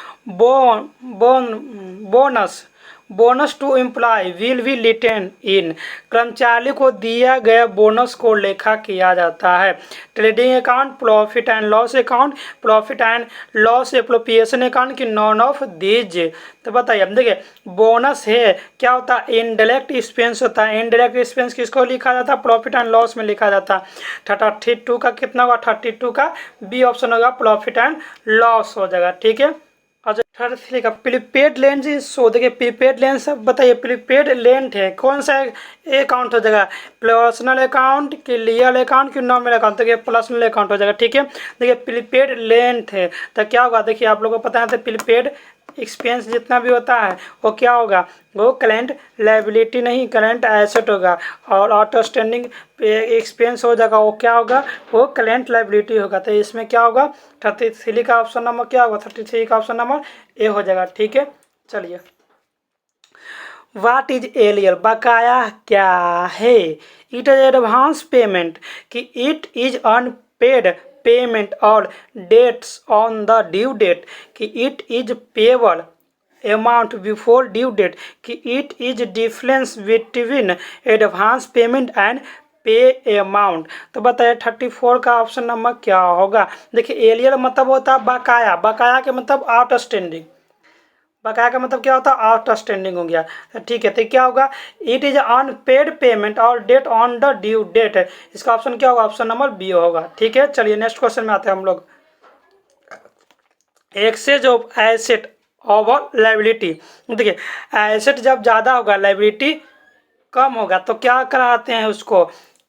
bonus, bonus to employ will be written in, कर्मचारी को दिया गया बोनस को लेखा किया जाता है। Trading account, profit and loss account, profit and loss appropriation account की नॉन ऑफ दीज। तो बताइए, अब देखिए बोनस है क्या होता है, इनडायरेक्ट एक्सपेंस होता है। इनडायरेक्ट एक्सपेंस किसको लिखा जाता है, प्रॉफिट एंड लॉस में लिखा जाता है। 32 का कितना होगा, 32 का बी ऑप्शन होगा, प्रॉफिट एंड लॉस हो जाएगा। ठीक है। अच्छा 33 का प्रीपेड लेंस शो, देखिए प्रीपेड लेंस बताइए, प्रीपेड लेंथ है कौन सा अकाउंट हो जाएगा, पर्सनल अकाउंट, क्लियर अकाउंट की नॉर्मल अकाउंट, देखिए पर्सनल अकाउंट हो जाएगा। ठीक है। देखिए प्रीपेड लेंथ है तो क्या होगा, देखिए आप लोगों को पता है तो प्रीपेड एक्सपेंस जितना भी होता है वो क्या होगा, वो करेंट लायबिलिटी नहीं करेंट एसेट होगा, और आउटस्टैंडिंग एक्सपेंस हो जाएगा वो क्या होगा, वो करेंट लायबिलिटी होगा। तो इसमें क्या होगा, 33 का ऑप्शन नंबर क्या होगा, 33 का ऑप्शन नंबर ए हो जाएगा। ठीक है। चलिए, वाट इज एलियल, बकाया क्या है। इट इज एडवांस पेमेंट, कि इट इज अनपेड पेमेंट और dates on the due date, कि it is payable amount before due date, कि it is difference between advance payment and pay amount. तो बताइए 34 का ऑप्शन नंबर क्या होगा। देखिए एलियल मतलब होता है बकाया, बकाया के मतलब आउटस्टैंडिंग, बकाया का मतलब क्या होता है, आउटस्टैंडिंग हो गया। ठीक है। तो क्या होगा, इट इज अनपेड पेमेंट और debt on the due date, इसका ऑप्शन क्या होगा, ऑप्शन नंबर बी होगा। ठीक है। चलिए नेक्स्ट क्वेश्चन में आते हैं हम लोग। Exchange of asset over liability, देखिए एसेट जब ज़्यादा होगा लायबिलिटी कम होगा तो क्या कराते हैं, उसको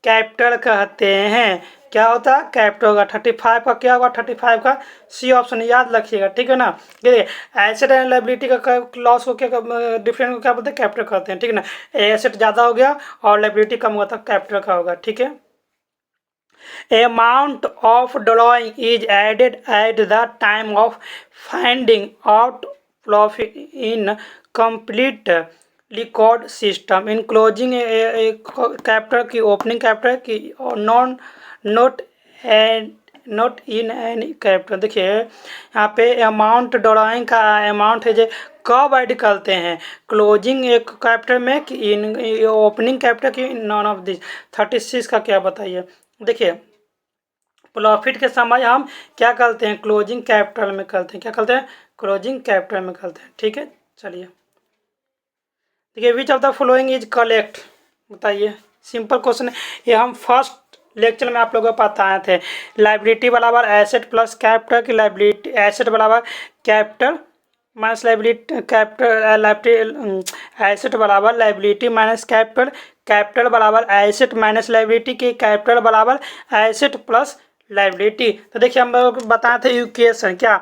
कैपिटल कहते हैं। क्या होता है, कैपिटल होगा। 35 का क्या होगा, 35 का सी ऑप्शन याद रखिएगा। ठीक है ना। देखिए एसेट एंड लायबिलिटी का लॉस को क्या डिफरेंस को क्या बोलते हैं, कैपिटल कहते हैं। ठीक है ना। एसेट ज़्यादा हो गया और लायबिलिटी कम हुआ तो कैपिटल का होगा। ठीक है। Amount of drawing is added at the time of finding out profit in complete record system, in closing a capital की opening capital की non not and not in any capital. देखिए यहाँ पे अमाउंट ड्राइंग का अमाउंट है जो कब ऐड करते हैं, क्लोजिंग एक कैपिटल में कि इन ओपनिंग कैपिटल की नॉन ऑफ दिस। 36 का क्या बताइए। देखिए प्रॉफिट के समय हम क्या करते हैं, क्लोजिंग कैपिटल में करते हैं, क्या करते हैं, क्लोजिंग कैपिटल में करते हैं। ठीक है। चलिए देखिए which of the following is correct, बताइए सिंपल क्वेश्चन है ये, हम फर्स्ट लेक्चर में आप लोगों को बताए थे। लायबिलिटी बराबर एसेट प्लस कैपिटल की लायबिलिटी, एसेट बराबर capital minus liability, capital liability asset बराबर लायबिलिटी माइनस कैपिटल, कैपिटल बराबर एसेट माइनस लायबिलिटी की कैपिटल बराबर एसेट प्लस लायबिलिटी। तो देखिए हम लोग बताए थे इक्वेशन क्या,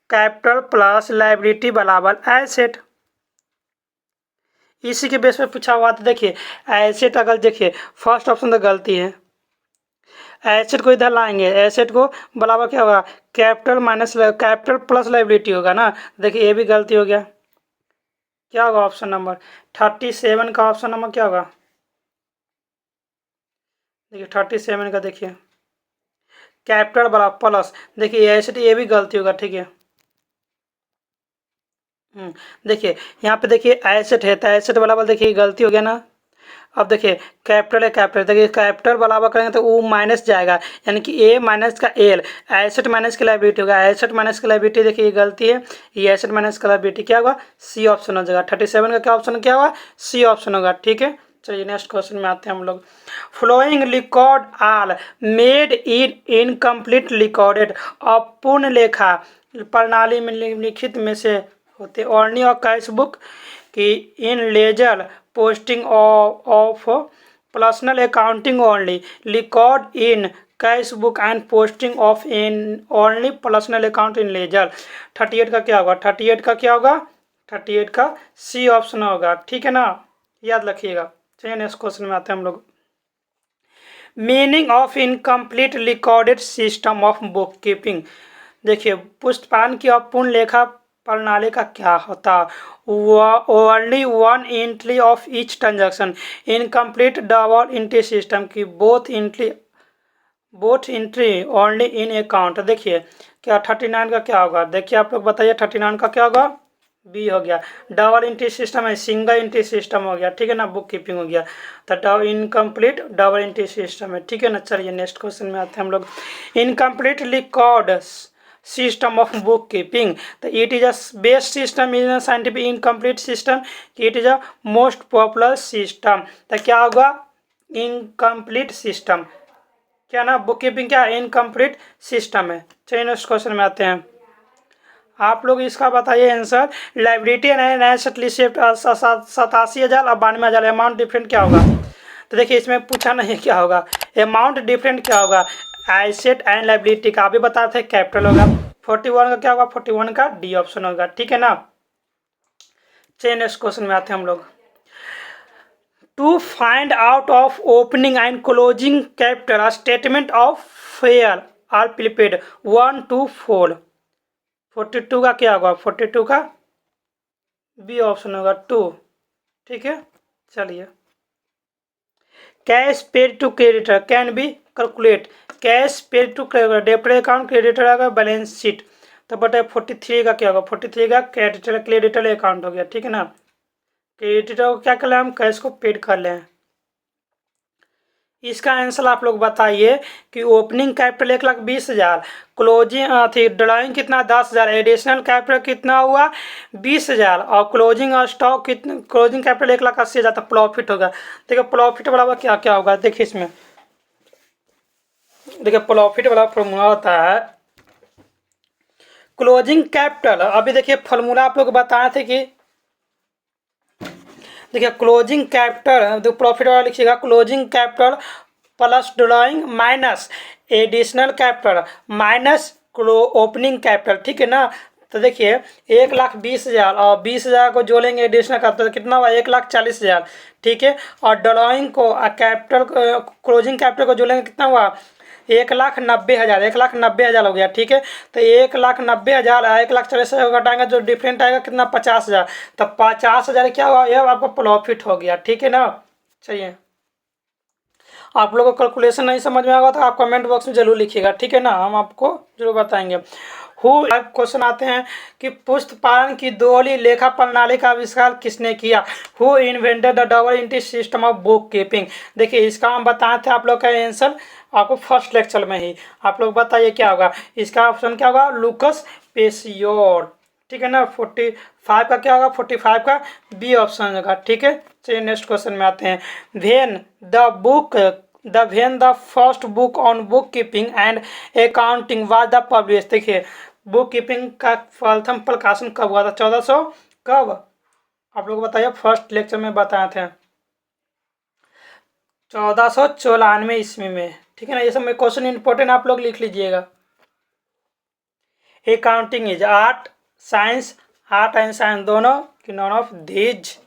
कैपिटल प्लस लायबिलिटी बराबर एसेट, इसी के बेस पे पूछा हुआ था। देखिए एसेट अगर देखिए फर्स्ट ऑप्शन तो गलती है, एसेट को इधर लाएंगे, एसेट को बराबर क्या होगा, capital minus capital plus liability होगा ना। देखिए ये भी गलती हो गया, क्या होगा ऑप्शन नंबर 37 का ऑप्शन नंबर क्या होगा। देखिए 37 का देखिए कैपिटल बराबर प्लस, देखिए एसेट ये भी गलती होगा। ठीक है। देखिए यहाँ पे देखिए एसेट है तो एसेट बराबर देखिए गलती हो गया ना। अब देखिए कैपिटल है, कैपिटल देखिए कैपिटल बराबर करेंगे तो वो माइनस जाएगा, यानी कि ए माइनस का एल, एसेट माइनस की लायबिलिटी होगा, एसेट माइनस की लायबिलिटी देखिए ये गलती है, ये एसेट माइनस का लायबिलिटी क्या होगा, सी ऑप्शन हो जाएगा। 37 का क्या ऑप्शन क्या होगा, सी ऑप्शन होगा। ठीक है। चलिए नेक्स्ट क्वेश्चन में आते हैं हम लोग। Flowing record all made in incomplete recorded, अपूर्ण लेखा प्रणाली में लिखित में से होते ओनली और कैश बुक की in ledger posting of personal accounting only, record in cash book and posting of in only personal account in ledger. 38 का क्या होगा, 38 का क्या होगा, 38 का सी ऑप्शन होगा। ठीक है ना, याद रखिएगा। चलिए नेक्स्ट क्वेश्चन में आते हैं हम लोग। Meaning of incomplete recorded system of book keeping, देखिए पुस्तपालन की अपूर्ण लेखा प्रणाली का क्या होता, only one entry of each transaction, incomplete double entry system की both entry only in account. देखिए क्या 39 का क्या होगा, देखिए आप लोग बताइए 39 का क्या होगा, बी हो गया। डबल एंट्री सिस्टम है, सिंगल एंट्री सिस्टम हो गया, ठीक है ना, बुक कीपिंग हो गया। तो इनकम्प्लीट डबल एंट्री सिस्टम है, ठीक है ना। चलिए नेक्स्ट क्वेश्चन में आते हैं हम लोग। Incomplete record system of book keeping, तो it is a best system in scientific incomplete system, it is a most popular system. तो क्या होगा, इनकम्प्लीट सिस्टम, क्या ना, बुक कीपिंग क्या इनकम्प्लीट सिस्टम है। चलिए नेक्स्ट क्वेश्चन में आते हैं। आप लोग इसका बताइए answer. Liability and asset receipt 87,000 और 92,000, अमाउंट डिफरेंट क्या होगा। तो देखिए इसमें पूछा नहीं क्या होगा, अमाउंट डिफरेंट क्या होगा। एसेट एंड लाइबिलिटी का अभी बता थे कैपिटल होगा, 41 का क्या होगा, 41 का डी ऑप्शन होगा, ठीक है ना। चलिए नेक्स्ट क्वेश्चन में आते हैं हम लोग। To find out of opening and closing capital statement of fair are prepaid 1 to 4, 42 का क्या होगा, 42 का बी ऑप्शन होगा 2, ठीक है। चलिए cash paid to creditor can be calculate, cash paid to creditor debit account, creditor का बैलेंस शीट। तो बता 43 का क्या होगा, 43 का क्रेडिटर अकाउंट हो गया, ठीक है ना। क्रेडिटर को क्या कर लें हम, कैश को पेड कर लें। इसका आंसर आप लोग बताइए कि ओपनिंग कैपिटल 1,20,000, क्लोजिंग थी ड्राइंग कितना 10,000, एडिशनल कैपिटल कितना हुआ 20,000 और क्लोजिंग स्टॉक कितना, क्लोजिंग कैपिटल 1,80,000, तो प्रॉफिट होगा। देखिए प्रॉफिट वाला क्या क्या होगा, देखिए इसमें देखिए प्रॉफिट वाला फॉर्मूला होता है क्लोजिंग कैपिटल। अभी देखिए फॉर्मूला आप लोग बताए थे कि देखिए क्लोजिंग कैपिटल, तो प्रॉफिट वाला लिखिएगा closing capital plus drawing minus additional capital minus opening capital, ठीक है ना। तो देखिए 1,20,000 और 20,000 को जोड़ेंगे एडिशनल कैपिटल, कितना हुआ 1,40,000, ठीक है। और ड्राइंग को कैपिटल क्लोजिंग कैपिटल को जोड़ेंगे कितना हुआ 1,90,000, 1,90,000 हो गया, ठीक है। तो 1,90,000 1,40,000 घटाएंगे जो डिफरेंट आएगा कितना 50,000, तो 50,000 क्या हुआ, यह आपका प्रॉफिट हो गया, ठीक है ना। चलिए आप लोगों को कैलकुलेशन नहीं समझ में आएगा तो आप कमेंट बॉक्स में जरूर लिखिएगा, ठीक है ना, हम आपको जरूर बताएंगे। क्वेश्चन आते हैं कि पुस्त पालन की दोहरी लेखा प्रणाली का आविष्कार किसने किया। Who invented the double entry system of book keeping. देखिए इसका हम बताए थे आप लोग का आंसर आपको फर्स्ट लेक्चर में ही। आप लोग बताइए क्या होगा, इसका ऑप्शन क्या होगा, लूकस पेसियोर, ठीक है ना। 45 का क्या होगा, 45 का बी ऑप्शन होगा, ठीक है। चलिए नेक्स्ट क्वेश्चन में आते हैं। When the first book on book keeping and accounting was the publish. देखिए बुक कीपिंग का प्रथम प्रकाशन कब हुआ था, 1400 कब, आप लोग बताइए, फर्स्ट लेक्चर में बताए थे 1494 ईस्वी में, ठीक है ना। ये सब में क्वेश्चन इंपॉर्टेंट आप लोग लिख लीजिएगा। Accounting is art science, art and science दोनों कि नॉन ऑफ दीज,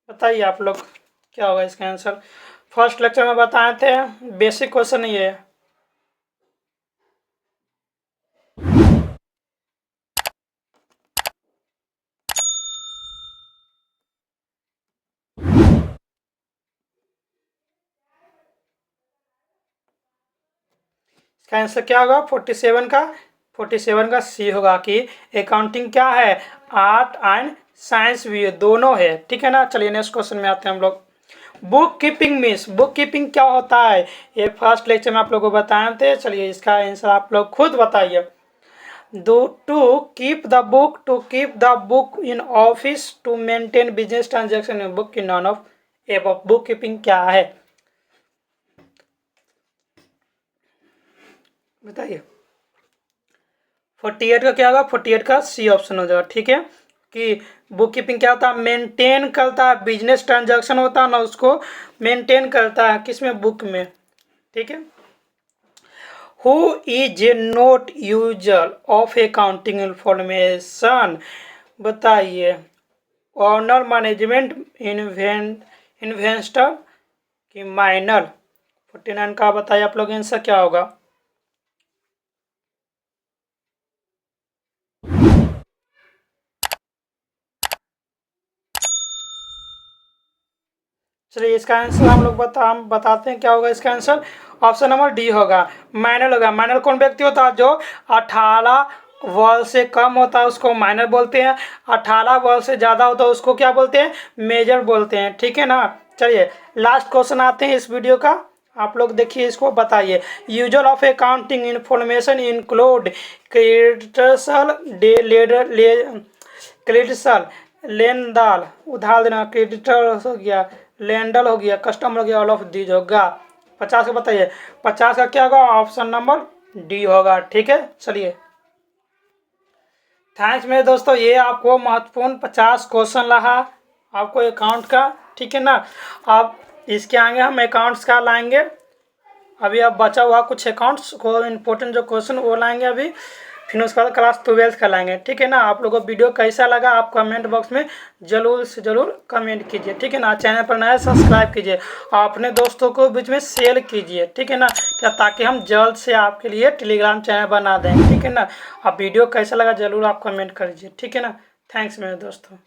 बताइए आप लोग क्या होगा इसका आंसर। फर्स्ट लेक्चर में बताए थे, बेसिक क्वेश्चन ये है। इसका आंसर क्या होगा 47 का सी होगा कि अकाउंटिंग क्या है, आर्ट एंड साइंस भी दोनों है, ठीक है ना। चलिए नेक्स्ट क्वेश्चन में आते हैं हम लोग। Book keeping means, book keeping क्या होता है, ये फर्स्ट लेक्चर में आप लोगों को बताए थे। चलिए इसका आंसर आप लोग खुद बताइए। To keep the book in office, to maintain business transaction in book, none of above. Book keeping क्या है बताइए। 48 का क्या होगा, 48 का सी ऑप्शन हो जाएगा, ठीक है। कि बुक कीपिंग क्या होता है, मेंटेन करता है, बिजनेस ट्रांजैक्शन होता है ना उसको मेंटेन करता है, किसमें, बुक में, ठीक है। Who is not user of accounting information, बताइए। ऑनर, मैनेजमेंट, इन्वेस्टर कि माइनर। 49 का बताइए आप लोग आंसर क्या होगा। चलिए इसका आंसर हम लोग बताते हैं क्या होगा इसका आंसर। ऑप्शन नंबर डी होगा, माइनर होगा। माइनर कौन व्यक्ति होता है, जो 18 वर्ड से कम होता है उसको माइनर बोलते हैं, 18 वर्ड से ज़्यादा होता है उसको क्या बोलते हैं, मेजर बोलते हैं। ठीक है ना। चलिए लास्ट क्वेश्चन आते हैं इस वीडियो का, आप लोग देखिए इसको बताइए। Usual of accounting information include creditors creditors लेनदार उधार देना, क्रेडिटर हो गया, लेंडल हो गया, कस्टमर हो गया, ऑल ऑफ दीज होगा। 50 का बताइए, 50 का क्या होगा, ऑप्शन नंबर डी होगा। ठीक है। चलिए थैंक्स मेरे दोस्तों, ये आपको महत्वपूर्ण 50 क्वेश्चन रहा आपको अकाउंट का। ठीक है ना। अब इसके आगे हम अकाउंट्स का लाएंगे, अभी अब बचा हुआ कुछ अकाउंट्स को इम्पोर्टेंट जो क्वेश्चन वो लाएंगे अभी, फिर उसके बाद क्लास 12 का लाएंगे। ठीक है ना। आप लोगों को वीडियो कैसा लगा आप कमेंट बॉक्स में जरूर से जरूर कमेंट कीजिए। ठीक है ना। चैनल पर नया सब्सक्राइब कीजिए और अपने दोस्तों को बीच में शेयर कीजिए। ठीक है ना, क्या ताकि हम जल्द से आपके लिए टेलीग्राम चैनल बना दें। ठीक है ना। अब वीडियो कैसा लगा जरूर आप कमेंट करिए। ठीक है ना। थैंक्स मेरे दोस्तों।